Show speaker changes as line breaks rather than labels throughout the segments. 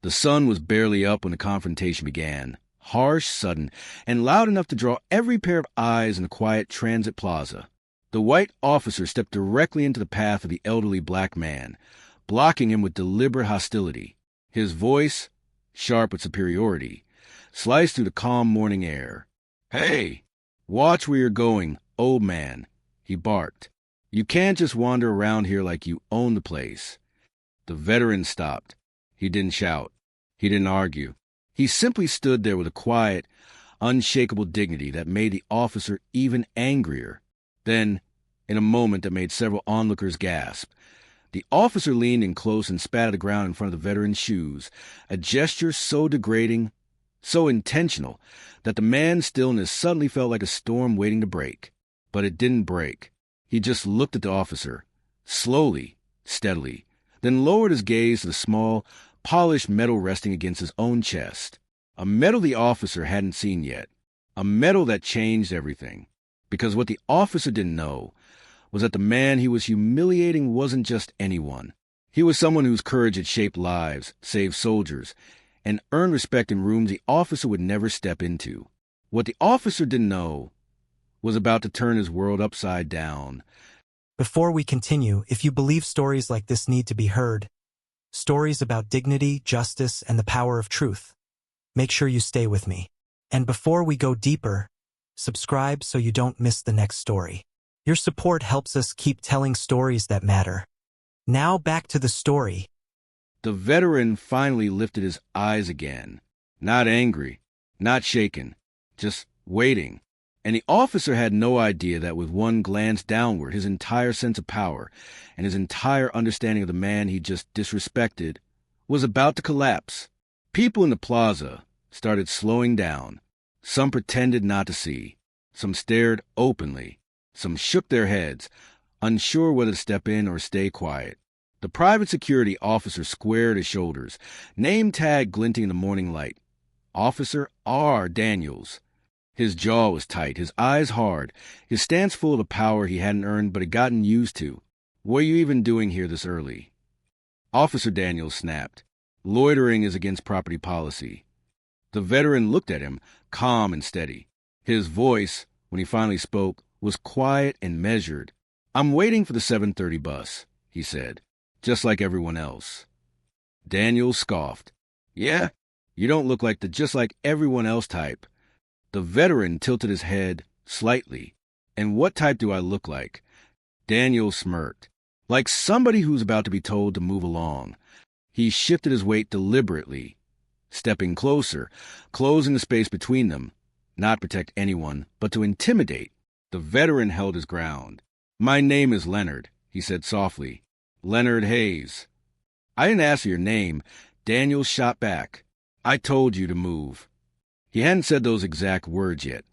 The sun was barely up when the confrontation began, harsh, sudden, and loud enough to draw every pair of eyes in the quiet transit plaza. The white officer stepped directly into the path of the elderly black man, blocking him with deliberate hostility. His voice, sharp with superiority, sliced through the calm morning air. "Hey, watch where you're going, old man," he barked. "You can't just wander around here like you own the place." The veteran stopped. He didn't shout. He didn't argue. He simply stood there with a quiet, unshakable dignity that made the officer even angrier. Then, in a moment that made several onlookers gasp, the officer leaned in close and spat at the ground in front of the veteran's shoes, a gesture so degrading, so intentional, that the man's stillness suddenly felt like a storm waiting to break. But it didn't break. He just looked at the officer, slowly, steadily, then lowered his gaze to the small, polished metal resting against his own chest. A metal the officer hadn't seen yet. A metal that changed everything. Because what the officer didn't know was that the man he was humiliating wasn't just anyone. He was someone whose courage had shaped lives, saved soldiers, and earned respect in rooms the officer would never step into. What the officer didn't know was about to turn his world upside down.
Before we continue, if you believe stories like this need to be heard, stories about dignity, justice, and the power of truth, make sure you stay with me. And before we go deeper, subscribe so you don't miss the next story. Your support helps us keep telling stories that matter. Now back to the story.
The veteran finally lifted his eyes again. Not angry, not shaken, just waiting. And the officer had no idea that with one glance downward, his entire sense of power and his entire understanding of the man he just disrespected was about to collapse. People in the plaza started slowing down. Some pretended not to see. Some stared openly. Some shook their heads, unsure whether to step in or stay quiet. The private security officer squared his shoulders, name tag glinting in the morning light. Officer R. Daniels. His jaw was tight, his eyes hard, his stance full of the power he hadn't earned but had gotten used to. "What are you even doing here this early?" Officer Daniels snapped. "Loitering is against property policy." The veteran looked at him, calm and steady. His voice, when he finally spoke, was quiet and measured. "I'm waiting for the 7:30 bus," he said, "just like everyone else." Daniels scoffed. "Yeah, you don't look like the just like everyone else type." The veteran tilted his head slightly. "And what type do I look like?" Daniels smirked. "Like somebody who's about to be told to move along." He shifted his weight deliberately, stepping closer, closing the space between them, not protect anyone, but to intimidate. The veteran held his ground. "My name is Leonard," he said softly. "Leonard Hayes." "I didn't ask for your name." Daniels shot back. "I told you to move." He hadn't said those exact words yet,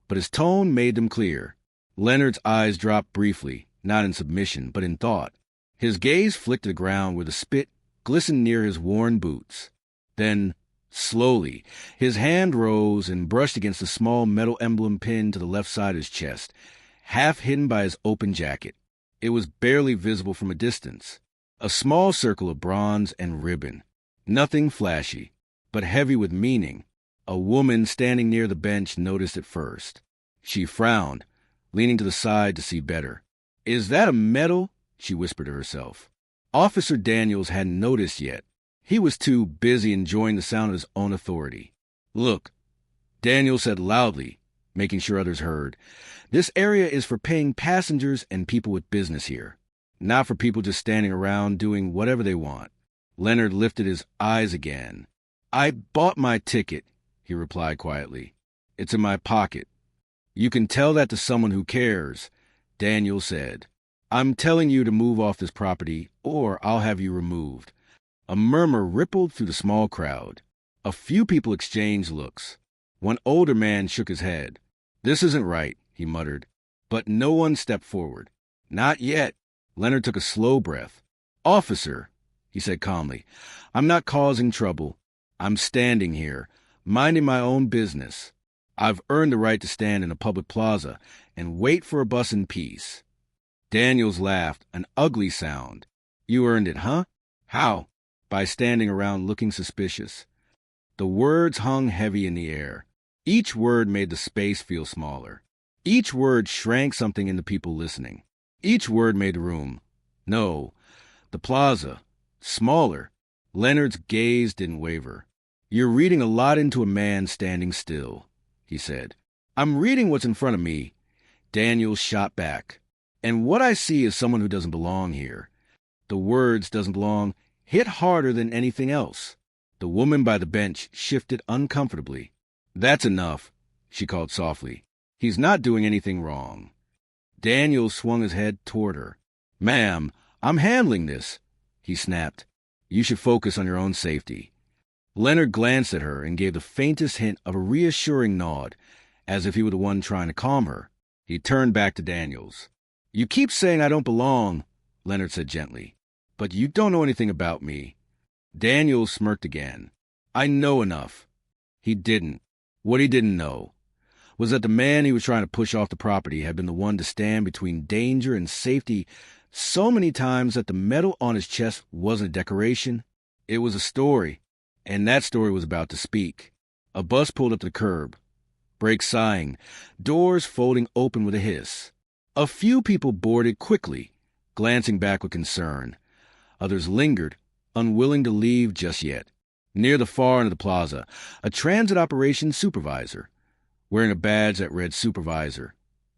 but his tone made them clear. Leonard's eyes dropped briefly, not in submission, but in thought. His gaze flicked to the ground where the spit glistened near his worn boots. Then, slowly, his hand rose and brushed against the small metal emblem pinned to the left side of his chest, half hidden by his open jacket. It was barely visible from a distance. A small circle of bronze and ribbon. Nothing flashy, but heavy with meaning. A woman standing near the bench noticed it first. She frowned, leaning to the side to see better. "Is that a medal?" she whispered to herself. Officer Daniels hadn't noticed yet. He was too busy enjoying the sound of his own authority. "Look," Daniels said loudly, making sure others heard, "this area is for paying passengers and people with business here, not for people just standing around doing whatever they want." Leonard lifted his eyes again. "I bought my ticket," he replied quietly. "It's in my pocket." "You can tell that to someone who cares," Daniel said. "I'm telling you to move off this property, or I'll have you removed." A murmur rippled through the small crowd. A few people exchanged looks. One older man shook his head. "This isn't right," he muttered. But no one stepped forward. "Not yet." Leonard took a slow breath. "Officer," he said calmly, "I'm not causing trouble. I'm standing here, minding my own business. I've earned the right to stand in a public plaza and wait for a bus in peace." Daniels laughed, an ugly sound. "You earned it, huh? How?" by standing around looking suspicious. The words hung heavy in the air. Each word made the space feel smaller. Each word shrank something in the people listening. Each word made the room, no, the plaza, smaller. Leonard's gaze didn't waver. "You're reading a lot into a man standing still," he said. "I'm reading what's in front of me." Daniels shot back. "And what I see is someone who doesn't belong here." The words "doesn't belong" hit harder than anything else. The woman by the bench shifted uncomfortably. "That's enough," she called softly. "He's not doing anything wrong." Daniels swung his head toward her. "Ma'am, I'm handling this," he snapped. "You should focus on your own safety." Leonard glanced at her and gave the faintest hint of a reassuring nod, as if he were the one trying to calm her. He turned back to Daniels. "You keep saying I don't belong," Leonard said gently, "but you don't know anything about me." Daniels smirked again. "I know enough." He didn't. What he didn't know was that the man he was trying to push off the property had been the one to stand between danger and safety so many times that the medal on his chest wasn't a decoration. It was a story, and that story was about to speak. A bus pulled up to the curb, brakes sighing, doors folding open with a hiss. A few people boarded quickly, glancing back with concern. Others lingered, unwilling to leave just yet. Near the far end of the plaza, a transit operations supervisor, wearing a badge that read Supervisor,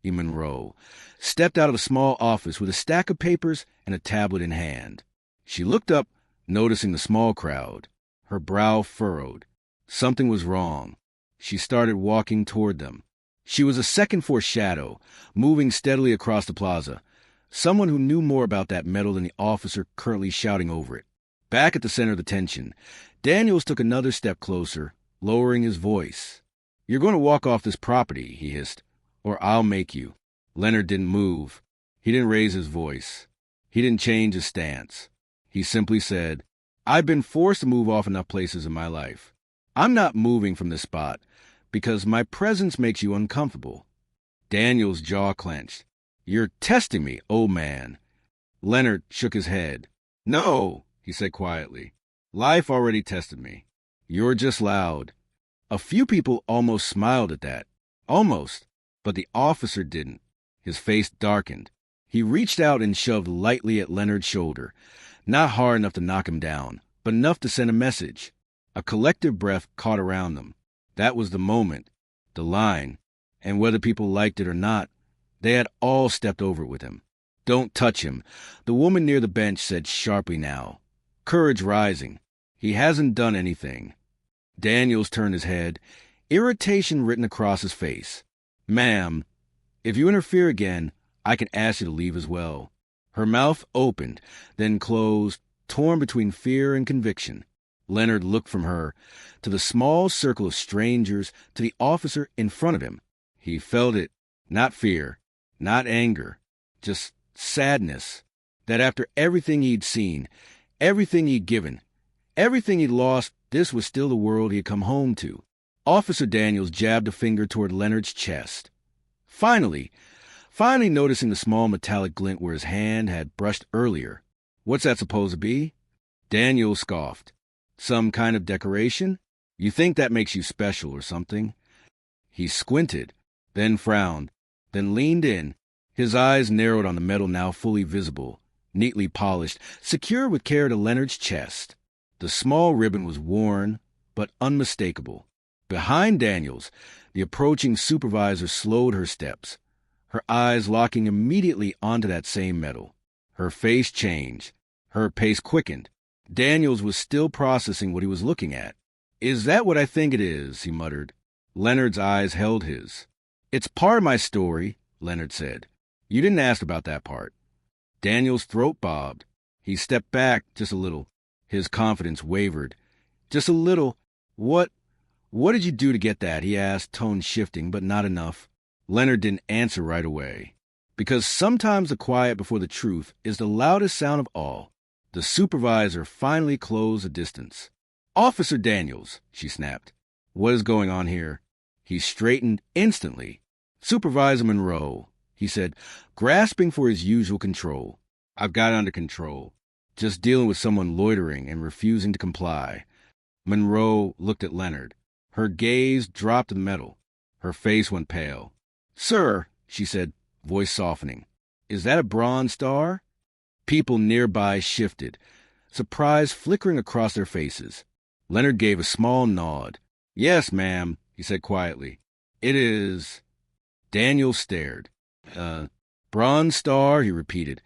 E. Monroe, stepped out of a small office with a stack of papers and a tablet in hand. She looked up, noticing the small crowd. Her brow furrowed. Something was wrong. She started walking toward them. She was a second-force shadow, moving steadily across the plaza, someone who knew more about that medal than the officer currently shouting over it. Back at the center of the tension, Daniels took another step closer, lowering his voice. "You're going to walk off this property," he hissed, "or I'll make you." Leonard didn't move. He didn't raise his voice. He didn't change his stance. He simply said, "I've been forced to move off enough places in my life. I'm not moving from this spot because my presence makes you uncomfortable." Daniel's jaw clenched. "You're testing me, old man." Leonard shook his head. "No," he said quietly. "Life already tested me. You're just loud." A few people almost smiled at that. Almost. But the officer didn't. His face darkened. He reached out and shoved lightly at Leonard's shoulder, not hard enough to knock him down, but enough to send a message. A collective breath caught around them. That was the moment, the line, and whether people liked it or not, they had all stepped over it with him. "Don't touch him," the woman near the bench said sharply now, courage rising. "He hasn't done anything." Daniels turned his head, irritation written across his face. "Ma'am, if you interfere again, I can ask you to leave as well." Her mouth opened, then closed, torn between fear and conviction. Leonard looked from her to the small circle of strangers to the officer in front of him. He felt it, not fear, not anger, just sadness, that after everything he'd seen, everything he'd given, everything he'd lost, this was still the world he had come home to. Officer Daniels jabbed a finger toward Leonard's chest. Finally noticing the small metallic glint where his hand had brushed earlier. "What's that supposed to be?" Daniels scoffed. "Some kind of decoration? You think that makes you special or something?" He squinted, then frowned, then leaned in. His eyes narrowed on the metal now fully visible, neatly polished, secured with care to Leonard's chest. The small ribbon was worn, but unmistakable. Behind Daniels, the approaching supervisor slowed her steps, her eyes locking immediately onto that same metal. Her face changed. Her pace quickened. Daniels was still processing what he was looking at. "Is that what I think it is?" he muttered. Leonard's eyes held his. "It's part of my story," Leonard said. "You didn't ask about that part." Daniels' throat bobbed. He stepped back just a little. His confidence wavered. "Just a little. What did you do to get that?" he asked, tone shifting, but not enough. Leonard didn't answer right away. Because sometimes the quiet before the truth is the loudest sound of all. The supervisor finally closed the distance. "Officer Daniels," she snapped. "What is going on here?" He straightened instantly. "Supervisor Monroe," he said, grasping for his usual control. "I've got it under control. just dealing with someone loitering and refusing to comply. Monroe looked at Leonard. Her gaze dropped to the metal. Her face went pale. "Sir," she said, voice softening, "is that a bronze star?" People nearby shifted, surprise flickering across their faces. Leonard gave a small nod. "Yes, ma'am," he said quietly. "It is." Daniel stared. Bronze star," he repeated,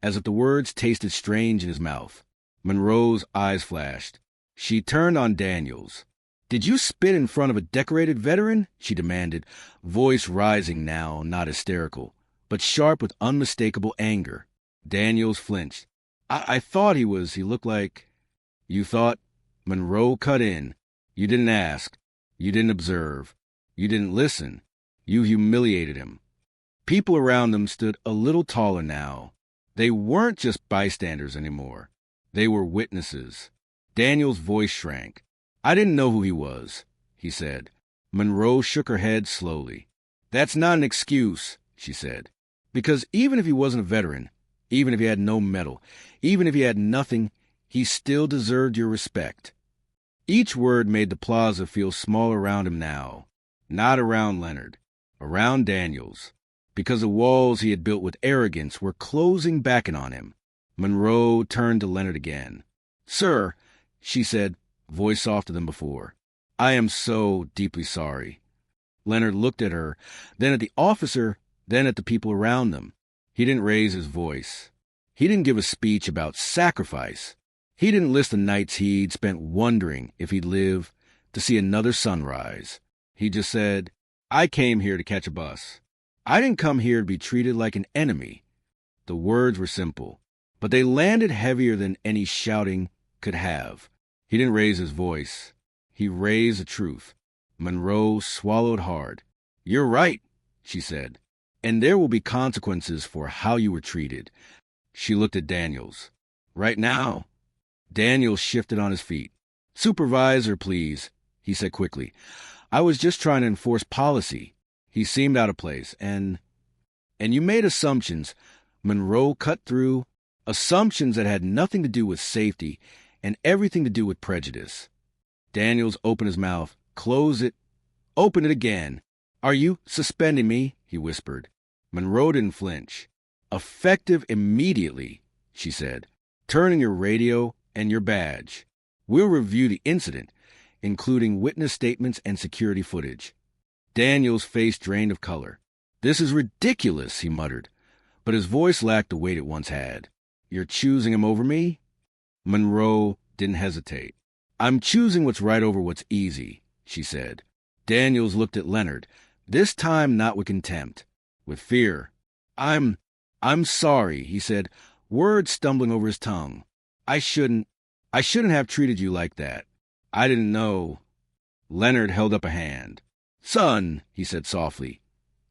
as if the words tasted strange in his mouth. Monroe's eyes flashed. She turned on Daniels. "Did you spit in front of a decorated veteran?" she demanded, voice rising now, not hysterical, but sharp with unmistakable anger. Daniels flinched. I thought he looked like—" "You thought?" Monroe cut in. "You didn't ask. You didn't observe. You didn't listen. You humiliated him." People around them stood a little taller now. They weren't just bystanders anymore. They were witnesses. Daniel's voice shrank. "I didn't know who he was," he said. Monroe shook her head slowly. "That's not an excuse," she said. "Because even if he wasn't a veteran, even if he had no medal, even if he had nothing, he still deserved your respect." Each word made the plaza feel smaller around him now. Not around Leonard. Around Daniels. Because the walls he had built with arrogance were closing back in on him. Monroe turned to Leonard again. "Sir," she said, voice softer than before, "I am so deeply sorry." Leonard looked at her, then at the officer, then at the people around them. He didn't raise his voice. He didn't give a speech about sacrifice. He didn't list the nights he'd spent wondering if he'd live to see another sunrise. He just said, "I came here to catch a bus. I didn't come here to be treated like an enemy." The words were simple, but they landed heavier than any shouting could have. He didn't raise his voice. He raised the truth. Monroe swallowed hard. "You're right," she said, "and there will be consequences for how you were treated." She looked at Daniels. "Right now?" Daniels shifted on his feet. "Supervisor, please," he said quickly. "I was just trying to enforce policy." He seemed out of place, and you made assumptions." Monroe cut through. "Assumptions that had nothing to do with safety and everything to do with prejudice." Daniels opened his mouth. "Close it. Open it again." "Are you suspending me?" he whispered. Monroe didn't flinch. "Effective immediately," she said. "Turn in your radio and your badge. We'll review the incident, including witness statements and security footage." Daniel's face drained of color. "This is ridiculous," he muttered, but his voice lacked the weight it once had. "You're choosing him over me?" Monroe didn't hesitate. "I'm choosing what's right over what's easy," she said. Daniels looked at Leonard, this time not with contempt, with fear. I'm sorry," he said, words stumbling over his tongue. I shouldn't have treated you like that. I didn't know." Leonard held up a hand. "Son," he said softly,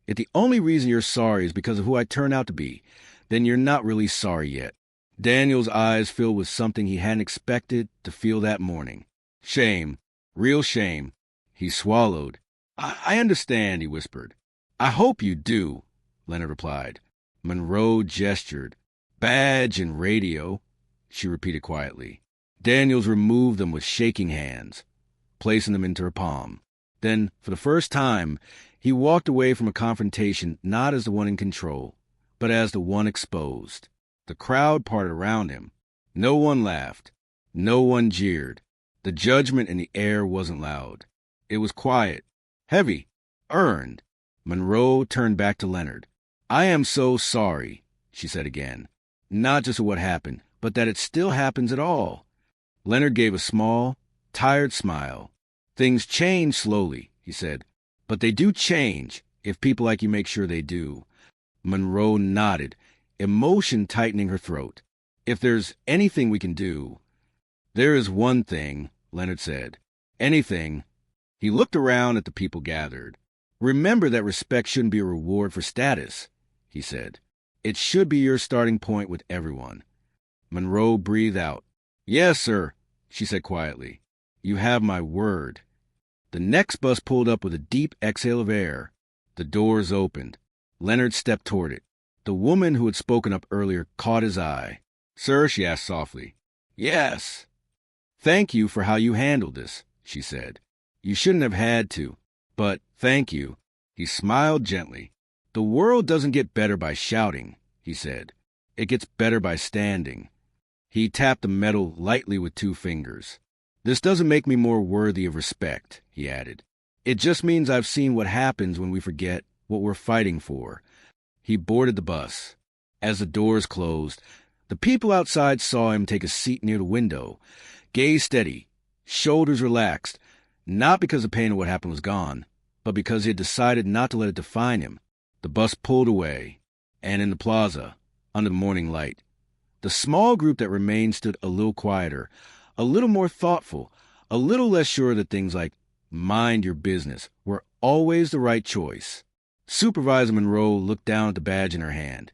"if the only reason you're sorry is because of who I turned out to be, then you're not really sorry yet." Daniel's eyes filled with something he hadn't expected to feel that morning. Shame. Real shame. He swallowed. I understand," he whispered. "I hope you do," Leonard replied. Monroe gestured. "Badge and radio," she repeated quietly. Daniels removed them with shaking hands, placing them into her palm. Then, for the first time, he walked away from a confrontation not as the one in control, but as the one exposed. The crowd parted around him. No one laughed. No one jeered. The judgment in the air wasn't loud. It was quiet, heavy, earned. Monroe turned back to Leonard. "I am so sorry," she said again. "Not just what happened, but that it still happens at all." Leonard gave a small, tired smile. "Things change slowly," he said, "but they do change if people like you make sure they do." Monroe nodded, emotion tightening her throat. "If there's anything we can do—" "There is one thing," Leonard said. "Anything." He looked around at the people gathered. "Remember that respect shouldn't be a reward for status," he said. "It should be your starting point with everyone." Monroe breathed out. "Yes, sir," she said quietly. "You have my word." The next bus pulled up with a deep exhale of air. The doors opened. Leonard stepped toward it. The woman who had spoken up earlier caught his eye. Sir, she asked softly. Yes. Thank you for how you handled this, she said. You shouldn't have had to, but thank you. He smiled gently. The world doesn't get better by shouting, he said. It gets better by standing. He tapped the metal lightly with 2 fingers. This doesn't make me more worthy of respect, he added. It just means I've seen what happens when we forget what we're fighting for. He boarded the bus. As the doors closed, the people outside saw him take a seat near the window, gaze steady, shoulders relaxed, not because the pain of what happened was gone, but because he had decided not to let it define him. The bus pulled away, and in the plaza, under the morning light, the small group that remained stood a little quieter, a little more thoughtful, a little less sure that things like mind your business were always the right choice. Supervisor Monroe looked down at the badge in her hand,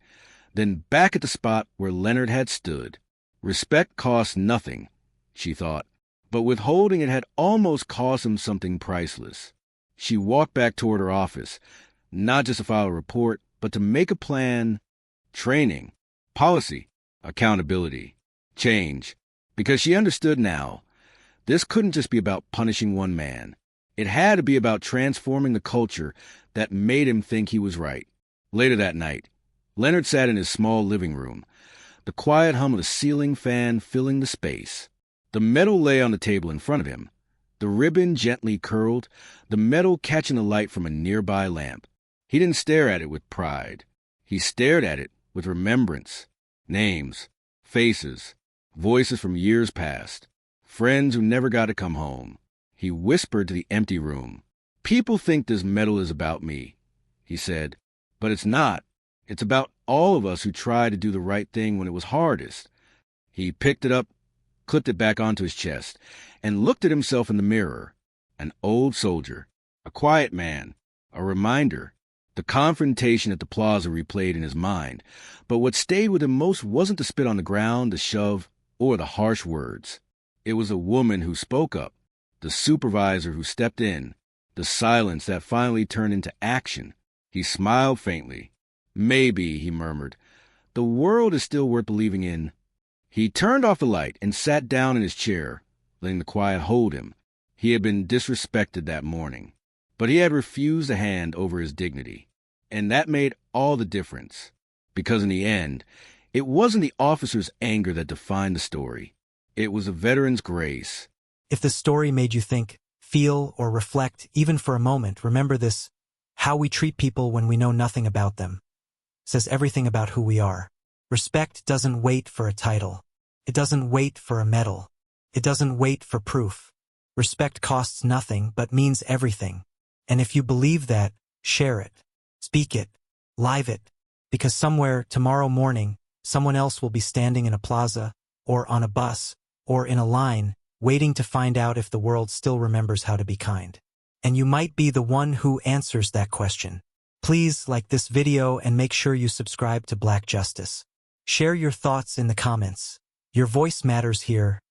then back at the spot where Leonard had stood. Respect cost nothing, she thought, but withholding it had almost cost him something priceless. She walked back toward her office, not just to file a report, but to make a plan, training, policy, accountability, change, because she understood now. This couldn't just be about punishing one man. It had to be about transforming the culture that made him think he was right. Later that night, Leonard sat in his small living room, the quiet hum of the ceiling fan filling the space. The metal lay on the table in front of him, the ribbon gently curled, the metal catching the light from a nearby lamp. He didn't stare at it with pride. He stared at it with remembrance. Names, faces, voices from years past, friends who never got to come home. He whispered to the empty room. People think this metal is about me, he said, but it's not. It's about all of us who tried to do the right thing when it was hardest. He picked it up, clipped it back onto his chest, and looked at himself in the mirror. An old soldier, a quiet man, a reminder. The confrontation at the plaza replayed in his mind, but what stayed with him most wasn't the spit on the ground, the shove, or the harsh words. It was a woman who spoke up, the supervisor who stepped in, the silence that finally turned into action. He smiled faintly. Maybe, he murmured, the world is still worth believing in. He turned off the light and sat down in his chair, letting the quiet hold him. He had been disrespected that morning, but he had refused a hand over his dignity. And that made all the difference, because in the end, it wasn't the officer's anger that defined the story. It was a veteran's grace.
If the story made you think, feel, or reflect, even for a moment, remember this: how we treat people when we know nothing about them says everything about who we are. Respect doesn't wait for a title. It doesn't wait for a medal. It doesn't wait for proof. Respect costs nothing, but means everything. And if you believe that, share it, speak it, live it, because somewhere tomorrow morning, someone else will be standing in a plaza, or on a bus, or in a line, waiting to find out if the world still remembers how to be kind. And you might be the one who answers that question. Please like this video and make sure you subscribe to Black Justice. Share your thoughts in the comments. Your voice matters here,